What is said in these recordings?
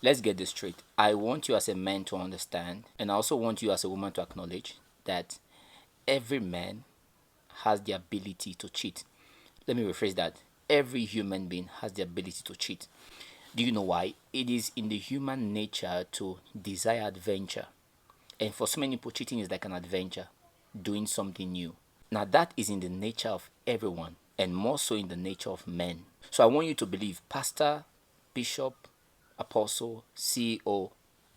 Let's get this straight. I want you as a man to understand, and I also want you as a woman to acknowledge that every man has the ability to cheat. Let me rephrase that. Every human being has the ability to cheat. Do you know why? It is in the human nature to desire adventure. And for so many people, cheating is like an adventure, doing something new. Now, that is in the nature of everyone, and more so in the nature of men. So, I want you to believe, pastor, bishop, apostle, CEO,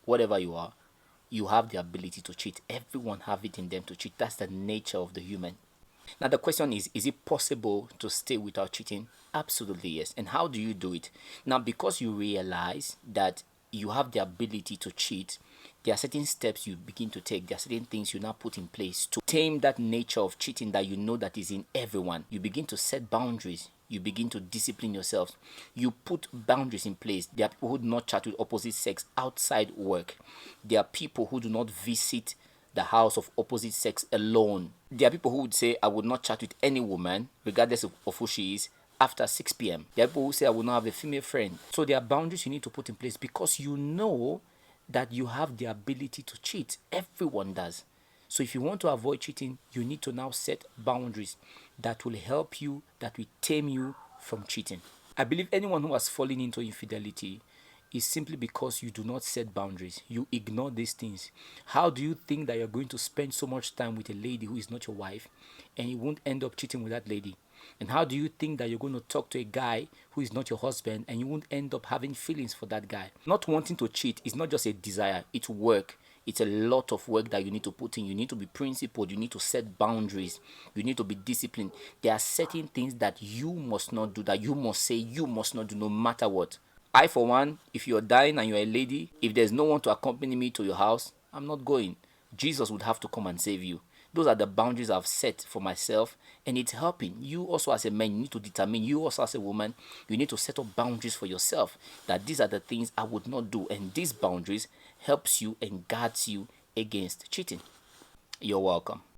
whatever you have the ability to cheat. Everyone have it in them to cheat. That's the nature of the human. Now the question is it possible to stay without cheating? Absolutely yes. And how do you do it? Now because you realize that you have the ability to cheat, there are certain steps you begin to take. There are certain things you now put in place to tame that nature of cheating that you know that is in everyone. You begin to set boundaries. You begin to discipline yourself. You put boundaries in place. There are people who do not chat with opposite sex outside work. There are people who do not visit the house of opposite sex alone. There are people who would say, I would not chat with any woman, regardless of who she is, after 6 p.m. There are people who say, I will not have a female friend. So there are boundaries you need to put in place because you know that you have the ability to cheat. Everyone does. So if you want to avoid cheating, you need to now set boundaries that will help you, that will tame you from cheating. I believe anyone who has fallen into infidelity is simply because you do not set boundaries. You ignore these things. How do you think that you're going to spend so much time with a lady who is not your wife and you won't end up cheating with that lady? And how do you think that you're going to talk to a guy who is not your husband and you won't end up having feelings for that guy? Not wanting to cheat is not just a desire, it's work. It's a lot of work that you need to put in. You need to be principled. You need to set boundaries. You need to be disciplined. There are certain things that you must not do, that you must say you must not do no matter what. I, for one, if you're dying and you're a lady, if there's no one to accompany me to your house, I'm not going. Jesus would have to come and save you. Those are the boundaries I've set for myself, and it's helping. You also, as a man, you need to determine, you also, as a woman, you need to set up boundaries for yourself that these are the things I would not do, and these boundaries helps you and guards you against cheating. You're welcome.